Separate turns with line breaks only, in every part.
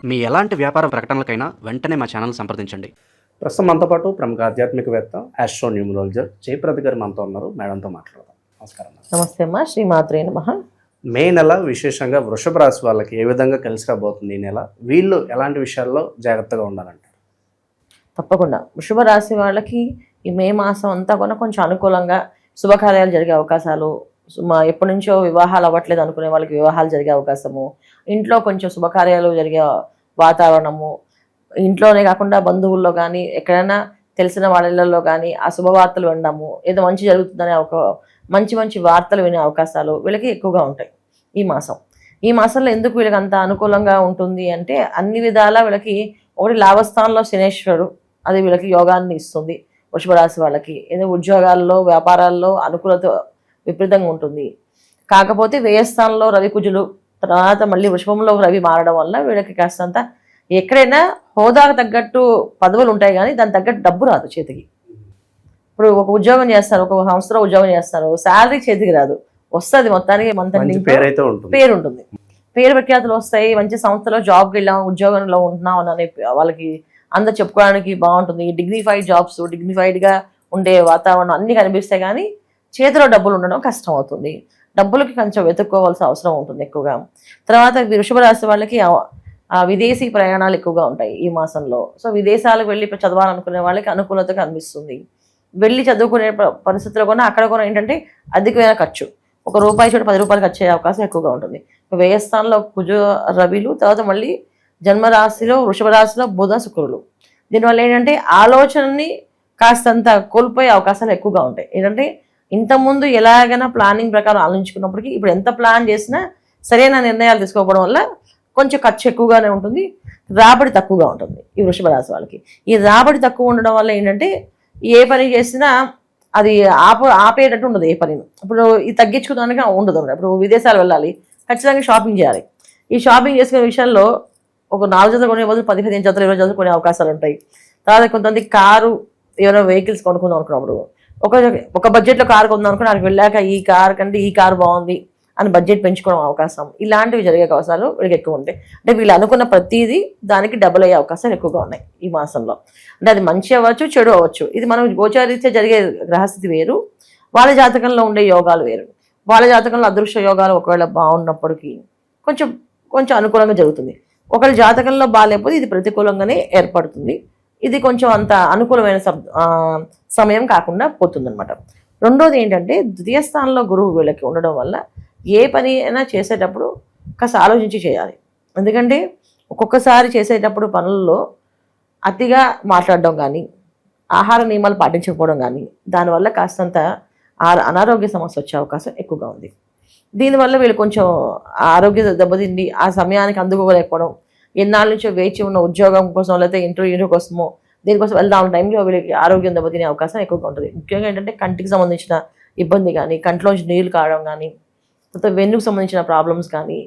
మీ ఎలాంటి వ్యాపార ప్రకటనలకైనా వెంటనే మా ఛానల్ సంప్రదించండి.
ప్రస్తుతం మనతో పాటు ప్రముఖ ఆధ్యాత్మికవేత్త ఆస్ట్రో న్యూమరాలజర్ జయప్రద గారు మనతో ఉన్నారు. మేడంతో మాట్లాడదాం. నమస్కారం.
నమస్తే అమ్మా. శ్రీమాత్రే నమః.
మే నెల విశేషంగా వృషభ రాశి వాళ్ళకి ఏ విధంగా కలిసి రాబోతుంది ఈ నెల? వీళ్ళు ఎలాంటి విషయాల్లో జాగ్రత్తగా ఉండాలంటారు?
తప్పకుండా వృషభ రాశి వాళ్ళకి ఈ మే మాసం అంతా కూడా కొంచెం అనుకూలంగా శుభకార్యాలు జరిగే అవకాశాలు, ఎప్పటి నుంచో వివాహాలు అవ్వట్లేదు అనుకునే వాళ్ళకి వివాహాలు జరిగే అవకాశము, ఇంట్లో కొంచెం శుభకార్యాలు జరిగే వాతావరణము, ఇంట్లోనే కాకుండా బంధువుల్లో కానీ ఎక్కడైనా తెలిసిన వాళ్ళలో కానీ ఆ శుభవార్తలు వినడము, ఏదో మంచి జరుగుతుందనే ఒక మంచి మంచి వార్తలు వినే అవకాశాలు వీళ్ళకి ఎక్కువగా ఉంటాయి ఈ మాసంలో. ఎందుకు వీళ్ళకి అంత అనుకూలంగా ఉంటుంది అంటే అన్ని విధాలా వీళ్ళకి ఒకటి లాభస్థానంలో శనేశ్వరుడు, అది వీళ్ళకి యోగాన్ని ఇస్తుంది. వృషభ రాశి వాళ్ళకి ఏదో ఉద్యోగాల్లో వ్యాపారాల్లో అనుకూలత విపరీతంగా ఉంటుంది. కాకపోతే వ్యయస్థానంలో రవి కుజులు, తర్వాత మళ్ళీ వృషభంలో రవి మారడం వల్ల వీళ్ళకి కాస్తంత ఎక్కడైనా హోదాకు తగ్గట్టు పదవులు ఉంటాయి కానీ దాని తగ్గట్టు డబ్బు రాదు చేతికి. ఇప్పుడు ఒక ఉద్యోగం చేస్తారు, ఒక సంస్థలో ఉద్యోగం చేస్తారు, శాలరీ చేతికి రాదు, వస్తుంది మొత్తానికి పేరు ఉంటుంది, పేరు ప్రఖ్యాతులు వస్తాయి. మంచి సంస్థలో జాబ్కి వెళ్ళాం, ఉద్యోగంలో ఉంటున్నాం అని వాళ్ళకి అందరు చెప్పుకోవడానికి బాగుంటుంది. డిగ్నిఫైడ్ జాబ్స్, డిగ్నిఫైడ్గా ఉండే వాతావరణం అన్నీ కనిపిస్తాయి కానీ చేతిలో డబ్బులు ఉండడం కష్టం అవుతుంది. డబ్బులకి కొంచెం వెతుక్కోవాల్సిన అవసరం ఉంటుంది ఎక్కువగా. తర్వాత వృషభ రాశి వాళ్ళకి విదేశీ ప్రయాణాలు ఎక్కువగా ఉంటాయి ఈ మాసంలో. సో విదేశాలకు వెళ్ళి చదవాలనుకునే వాళ్ళకి అనుకూలత కనిపిస్తుంది. వెళ్ళి చదువుకునే పరిస్థితుల్లో కూడా అక్కడ కూడా ఏంటంటే అధికమైన ఖర్చు, ₹1 చోట ₹10 ఖర్చు అయ్యే అవకాశం ఎక్కువగా ఉంటుంది. వ్యయస్థానంలో కుజ రవిలు, తర్వాత మళ్ళీ జన్మరాశిలో వృషభ రాశిలో బుధ శుక్రులు. దీనివల్ల ఏంటంటే ఆలోచనని కాస్తంత కోల్పోయే అవకాశాలు ఎక్కువగా ఉంటాయి. ఏంటంటే ఇంతకుముందు ఎలాగైనా ప్లానింగ్ ప్రకారం ఆలోచించుకున్నప్పటికీ ఇప్పుడు ఎంత ప్లాన్ చేసినా సరైన నిర్ణయాలు తీసుకోకపోవడం వల్ల కొంచెం ఖర్చు ఎక్కువగానే ఉంటుంది, రాబడి తక్కువగా ఉంటుంది ఈ వృషభ రాశి వాళ్ళకి. ఈ రాబడి తక్కువ ఉండడం వల్ల ఏంటంటే ఏ పని చేసినా అది ఆపేటట్టు ఉండదు ఏ పనిని. ఇప్పుడు ఇది తగ్గించుకోవడానికి ఉండదు. ఇప్పుడు విదేశాలు వెళ్ళాలి, ఖచ్చితంగా షాపింగ్ చేయాలి. ఈ షాపింగ్ చేసుకునే విషయంలో ఒక 4 జతలు కొనే బదులు 10-15 జతలు 20 జతలు కొనే అవకాశాలు ఉంటాయి. తర్వాత కొంతమంది కారు ఏమైనా వెహికల్స్ కొనుక్కుందాం అనుకున్నప్పుడు ఒక బడ్జెట్లో కారు కొందాం అనుకుని అక్కడికి వెళ్ళాక ఈ కారు కంటే ఈ కారు బాగుంది అని బడ్జెట్ పెంచుకోవడం అవకాశం, ఇలాంటివి జరిగే అవకాశాలు వీళ్ళకి ఎక్కువ ఉంటాయి. అంటే వీళ్ళు అనుకున్న ప్రతిదీ దానికి డబుల్ అయ్యే అవకాశాలు ఎక్కువగా ఉన్నాయి ఈ మాసంలో. అంటే అది మంచి అవ్వచ్చు, చెడు అవ్వచ్చు. ఇది మనం గోచారీత్యా జరిగే గ్రహస్థితి వేరు, వాళ్ళ జాతకంలో ఉండే యోగాలు వేరు. వాళ్ళ జాతకంలో అదృశ్య యోగాలు ఒకవేళ బాగున్నప్పటికీ కొంచెం అనుకూలంగా జరుగుతుంది. ఒకవేళ జాతకంలో బాగాలేకపోతే ఇది ప్రతికూలంగానే ఏర్పడుతుంది. ఇది కొంచెం అంత అనుకూలమైన సమయం కాకుండా పోతుందన్నమాట. రెండోది ఏంటంటే ద్వితీయ స్థానంలో గురువు వీళ్ళకి ఉండడం వల్ల ఏ పని అయినా చేసేటప్పుడు కాస్త ఆలోచించి చేయాలి. ఎందుకంటే ఒక్కొక్కసారి చేసేటప్పుడు పనుల్లో అతిగా మాట్లాడడం కానీ, ఆహార నియమాలు పాటించకపోవడం కానీ, దానివల్ల కాస్తంత అనారోగ్య సమస్య వచ్చే అవకాశం ఎక్కువగా ఉంది. దీనివల్ల వీళ్ళు కొంచెం ఆరోగ్య దెబ్బతిండి ఆ సమయానికి అందుకోలేకపోవడం, ఎన్నాళ్ళ నుంచో వేచి ఉన్న ఉద్యోగం కోసం లేకపోతే ఇంటర్వ్యూ కోసమో దీనికోసం వెళ్దాం టైంలో వీళ్ళకి ఆరోగ్యం దెబ్బతినే అవకాశం ఎక్కువగా ఉంటుంది. ముఖ్యంగా ఏంటంటే కంటికి సంబంధించిన ఇబ్బంది కానీ, కంట్లోంచి నీళ్ళు కావడం కానీ, తర్వాత వెన్నుకు సంబంధించిన ప్రాబ్లమ్స్ కానీ,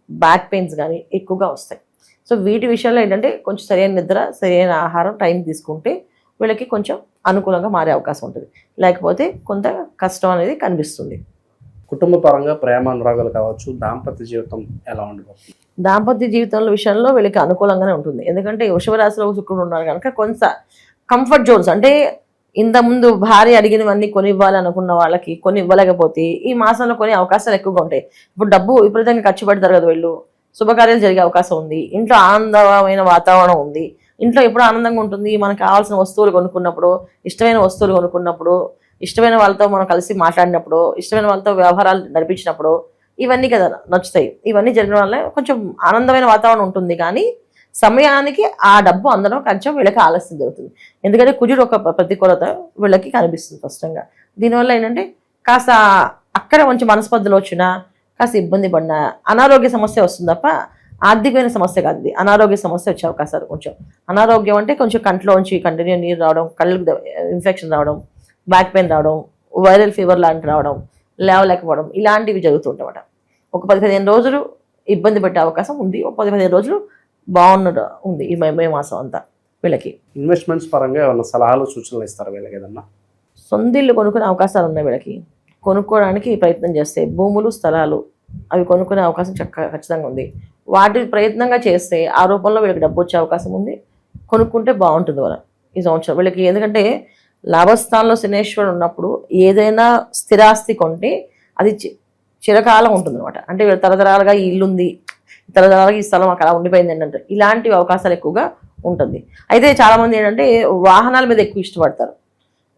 బ్యాక్ పెయిన్స్ కానీ ఎక్కువగా వస్తాయి. సో వీటి విషయంలో ఏంటంటే కొంచెం సరైన నిద్ర, సరైన ఆహారం టైం తీసుకుంటే వీళ్ళకి కొంచెం అనుకూలంగా మారే అవకాశం ఉంటుంది. లేకపోతే కొంత కష్టం అనేది కనిపిస్తుంది.
కుటుంబ పరంగా ప్రేమ అనురాగాలు కావచ్చు, దాంపత్య జీవితం ఎలా ఉండబోతుంది?
దాంపత్య జీవితంలో విషయంలో వీళ్ళకి అనుకూలంగానే ఉంటుంది. ఎందుకంటే వృషభ రాశిలో శుక్రుడు ఉన్నారు కనుక కొంత కంఫర్ట్ జోన్స్, అంటే ఇంతకుముందు భార్య అడిగినవన్నీ కొని ఇవ్వాలి అనుకున్న వాళ్ళకి కొన్ని ఇవ్వలేకపోతే ఈ మాసంలో కొన్ని అవకాశాలు ఎక్కువగా ఉంటాయి. ఇప్పుడు డబ్బు విపరీతంగా ఖర్చు పెడతారు కదా వీళ్ళు, శుభకార్యాలు జరిగే అవకాశం ఉంది. ఇంట్లో ఆనందమైన వాతావరణం ఉంది. ఇంట్లో ఎప్పుడు ఆనందంగా ఉంటుంది, మనకు కావాల్సిన వస్తువులు కొనుక్కున్నప్పుడు, ఇష్టమైన వస్తువులు కొనుక్కున్నప్పుడు, ఇష్టమైన వాళ్ళతో మనం కలిసి మాట్లాడినప్పుడు, ఇష్టమైన వాళ్ళతో వ్యవహారాలు నడిపించినప్పుడు ఇవన్నీ కదా నచ్చుతాయి. ఇవన్నీ జరిగిన వల్ల కొంచెం ఆనందమైన వాతావరణం ఉంటుంది. కానీ సమయానికి ఆ డబ్బు అందడం కొంచెం వీళ్ళకి ఆలస్యం జరుగుతుంది. ఎందుకంటే కుజుడు ఒక ప్రతికూలత వీళ్ళకి కనిపిస్తుంది స్పష్టంగా. దీనివల్ల ఏంటంటే కాస్త అక్కడ కొంచెం మనస్పర్ధలు వచ్చినా, కాస్త ఇబ్బంది పడినా అనారోగ్య సమస్య వస్తుంది తప్ప ఆర్థికమైన సమస్య కాదు. ఇది అనారోగ్య సమస్య వచ్చే అవకాశాలు కొంచెం. అనారోగ్యం అంటే కొంచెం కంట్లోంచి కంటిన్యూ నీరు రావడం, కళ్ళకు ఇన్ఫెక్షన్ రావడం, బ్యాక్ పెయిన్ రావడం, వైరల్ ఫీవర్ లాంటివి రావడం, లేవలేకపోవడం, ఇలాంటివి జరుగుతుంటామట. ఒక 10-15 రోజులు ఇబ్బంది పెట్టే అవకాశం ఉంది. ఒక 10-15 రోజులు బాగున్నట్టు ఉంది ఈ మే మాసం అంతా వీళ్ళకి.
ఇన్వెస్ట్మెంట్స్ పరంగా ఏమన్నా సలహాలు సూచనలు ఇస్తారా వీళ్ళకి? ఏదన్నా
సొంత ఇల్లు కొనుక్కునే అవకాశాలు ఉన్నాయి వీళ్ళకి. కొనుక్కోవడానికి ప్రయత్నం చేస్తే భూములు, స్థలాలు అవి కొనుక్కునే అవకాశం ఖచ్చితంగా ఉంది. వాటి ప్రయత్నంగా చేస్తే ఆ రూపంలో వీళ్ళకి డబ్బు వచ్చే అవకాశం ఉంది. కొనుక్కుంటే బాగుంటుంది వాళ్ళ ఈ సంవత్సరం వీళ్ళకి. ఎందుకంటే లాభస్థానంలో శనేశ్వరుడు ఉన్నప్పుడు ఏదైనా స్థిరాస్తి కొంటే అది చిరకాలం ఉంటుంది అనమాట. అంటే వీళ్ళ తరతరాలుగా ఈ ఇల్లు ఉంది, తరతరాలుగా ఈ స్థలం అక్కడ ఉండిపోయింది ఏంటంటే ఇలాంటి అవకాశాలు ఎక్కువగా ఉంటుంది. అయితే చాలామంది ఏంటంటే వాహనాల మీద ఎక్కువ ఇష్టపడతారు.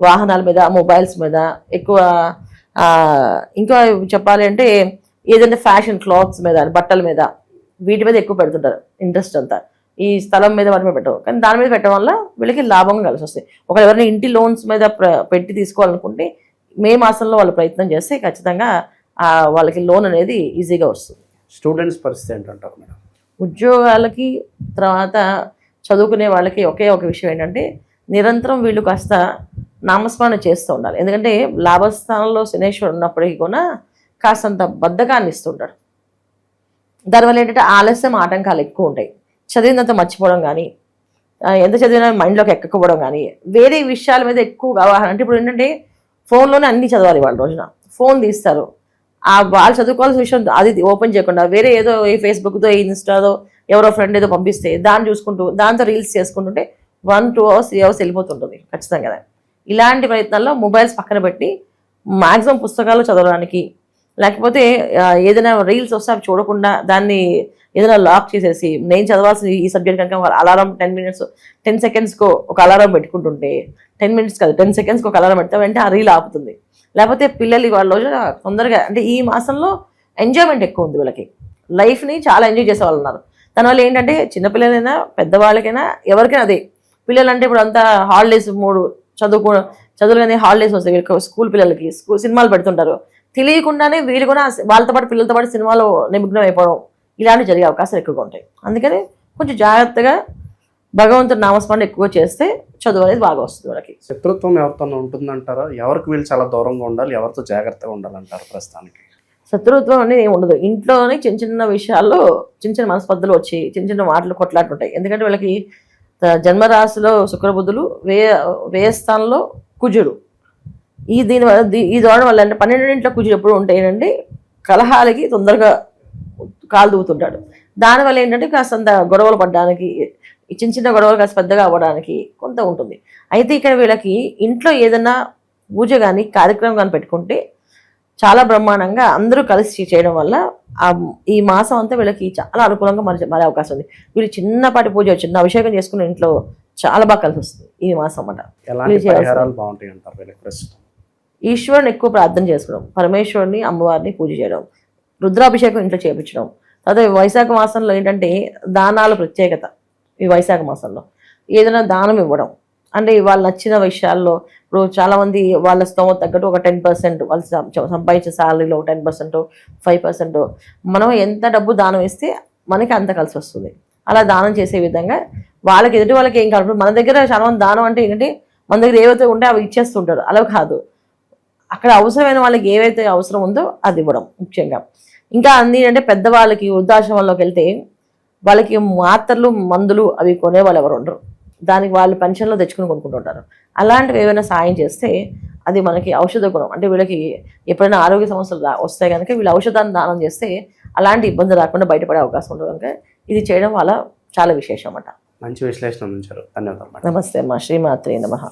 వాహనాల మీద, మొబైల్స్ మీద ఎక్కువ. ఇంకా చెప్పాలి అంటే ఏదైనా ఫ్యాషన్ క్లాత్స్ మీద, బట్టల మీద, వీటి మీద ఎక్కువ పెడుతుంటారు ఇంట్రెస్ట్ అంతా. ఈ స్థలం మీద వాటి మీద పెట్టవు, కానీ దాని మీద పెట్టడం వల్ల వీళ్ళకి లాభంగా కలిసి వస్తాయి. ఒకవేళ ఎవరైనా ఇంటి లోన్స్ మీద పెట్టి తీసుకోవాలనుకుంటే మే మాసంలో వాళ్ళు ప్రయత్నం చేస్తే ఖచ్చితంగా వాళ్ళకి లోన్ అనేది ఈజీగా వస్తుంది.
స్టూడెంట్స్ పరిస్థితి ఏంటంటారు మేడం?
ఉద్యోగాలకి తర్వాత చదువుకునే వాళ్ళకి ఒకే ఒక విషయం ఏంటంటే నిరంతరం వీళ్ళు కాస్త నామస్మరణ చేస్తూ ఉండాలి. ఎందుకంటే లాభస్థానంలో శనేశ్వరుడు ఉన్నప్పటికీ కూడా కాస్తంత బద్ధకాన్ని ఇస్తుంటాడు. దానివల్ల ఏంటంటే ఆలస్యం, ఆటంకాలు ఎక్కువ ఉంటాయి. చదివినంత మర్చిపోవడం కానీ, ఎంత చదివినా మైండ్లోకి ఎక్కకపోవడం కానీ, వేరే విషయాల మీద ఎక్కువ అవగాహన. అంటే ఇప్పుడు ఏంటంటే ఫోన్లోనే అన్నీ చదవాలి. వాళ్ళ రోజున ఫోన్ తీస్తారు, వాళ్ళు చదువుకోవాల్సిన విషయం అది ఓపెన్ చేయకుండా వేరే ఏదో ఈ ఫేస్బుక్తో, ఇన్స్టాదో ఎవరో ఫ్రెండ్ ఏదో పంపిస్తే దాన్ని చూసుకుంటూ దాంతో రీల్స్ చేసుకుంటుంటే 1-2 hours 3 hours వెళ్ళిపోతుంటుంది ఖచ్చితంగా కదా. ఇలాంటి ప్రయత్నాల్లో మొబైల్స్ పక్కన పెట్టి మ్యాక్సిమం పుస్తకాలు చదవడానికి, లేకపోతే ఏదైనా రీల్స్ వస్తే అవి చూడకుండా దాన్ని ఏదైనా లాక్ చేసేసి నేను చదవాల్సిన ఈ సబ్జెక్ట్ కనుక అలారం 10 secondsకో ఒక అలారం పెట్టుకుంటుంటే 10 minutes కాదు 10 secondsకి ఒక అలారం పెడితే వెంటనే ఆ రీల్ ఆపుతుంది. లేకపోతే పిల్లలు వాళ్ళ రోజు తొందరగా, అంటే ఈ మాసంలో ఎంజాయ్మెంట్ ఎక్కువ ఉంది వీళ్ళకి. లైఫ్ని చాలా ఎంజాయ్ చేసే వాళ్ళు ఉన్నారు. దానివల్ల ఏంటంటే చిన్నపిల్లలైనా పెద్దవాళ్ళకైనా ఎవరికైనా అదే. పిల్లలు అంటే ఇప్పుడు అంతా హాలిడేస్ 3 చదువులు కానీ హాలిడేస్ వస్తాయి స్కూల్ పిల్లలకి, సినిమాలు పెడుతుంటారు. తెలియకుండానే వీళ్ళు కూడా వాళ్ళతో పాటు పిల్లలతో పాటు సినిమాలో నిమగ్నం అయిపోవడం ఇలాంటివి జరిగే అవకాశాలు ఎక్కువగా ఉంటాయి. అందుకని కొంచెం జాగ్రత్తగా భగవంతుడి నామస్మరణ ఎక్కువ చేస్తే చదువు అనేది బాగా వస్తుంది వాళ్ళకి.
శత్రుత్వం ఎవరితో ఉంటుందంటారా? ఎవరికి వీళ్ళు చాలా దూరంగా ఉండాలి, ఎవరితో జాగ్రత్తగా ఉండాలంటారు ప్రస్తుతానికి?
శత్రుత్వం అనేది ఏమి ఉండదు. ఇంట్లోనే చిన్న చిన్న విషయాల్లో చిన్న చిన్న మనస్పర్ధలు వచ్చి చిన్న చిన్న మాటలు కొట్లాడుతుంటాయి. ఎందుకంటే వీళ్ళకి జన్మరాశిలో శుక్రబుధులు, వ్యయస్థానంలో కుజుడు. ఈ దూడడం వల్ల అంటే 12 కుజుడు ఎప్పుడు ఉంటాయంటే కలహాలకి తొందరగా కాలు దూవుతుంటాడు. దానివల్ల ఏంటంటే కాస్తంత గొడవలు పడడానికి, చిన్న చిన్న గొడవలు కాస్త పెద్దగా అవ్వడానికి కొంత ఉంటుంది. అయితే ఇక్కడ వీళ్ళకి ఇంట్లో ఏదైనా పూజ కానీ కార్యక్రమం కానీ పెట్టుకుంటే చాలా బ్రహ్మాండంగా అందరూ కలిసి చేయడం వల్ల ఈ మాసం అంతా వీళ్ళకి చాలా అనుకూలంగా మారే అవకాశం ఉంది. వీళ్ళు చిన్నపాటి పూజ, చిన్న అభిషేకం చేసుకుని ఇంట్లో చాలా బాగా కలిసి వస్తుంది ఈ మాసం అన్నమాట. ఈశ్వరుని ఎక్కువ ప్రార్థన చేసుకోవడం, పరమేశ్వరుని, అమ్మవారిని పూజ చేయడం, రుద్రాభిషేకం ఇంట్లో చేయించడం. తర్వాత వైశాఖ మాసంలో ఏంటంటే దానాల ప్రత్యేకత. ఈ వైశాఖ మాసంలో ఏదైనా దానం ఇవ్వడం, అంటే వాళ్ళు నచ్చిన విషయాల్లో ఇప్పుడు చాలామంది వాళ్ళ స్తోమత తగ్గట్టు ఒక 10% వాళ్ళు సంపాదించే శాలరీలో 10%, 5% మనం ఎంత డబ్బు దానం ఇస్తే మనకి అంత కలిసి వస్తుంది. అలా దానం చేసే విధంగా వాళ్ళకి ఎదుటి వాళ్ళకి ఏం కాదు. మన దగ్గర చాలా మంది దానం అంటే ఏంటంటే మన దగ్గర ఏవైతే ఉంటే అవి ఇచ్చేస్తుంటారు. అలా కాదు, అక్కడ అవసరమైన వాళ్ళకి ఏవైతే అవసరం ఉందో అది ఇవ్వడం ముఖ్యంగా. ఇంకా అన్ని అంటే పెద్దవాళ్ళకి వృద్ధాశ్రమంలోకి వెళ్తే వాళ్ళకి మాత్రలు, మందులు అవి కొనేవాళ్ళు ఎవరు ఉండరు. దానికి వాళ్ళు పెన్షన్లో తెచ్చుకుని కొనుక్కుంటుంటారు. అలాంటివి ఏమైనా సాయం చేస్తే అది మనకి ఔషధ గుణం. అంటే వీళ్ళకి ఎప్పుడైనా ఆరోగ్య సమస్యలు వస్తాయి కనుక వీళ్ళు ఔషధాన్ని దానం చేస్తే అలాంటి ఇబ్బంది రాకుండా బయటపడే అవకాశం ఉంటుంది కనుక ఇది చేయడం వల్ల చాలా విశేషం అన్నమాట.
మంచి విశ్లేషణ ఉంచారు. ధన్యవాదాలు.
నమస్తే అమ్మా. శ్రీమాత్రే నమః.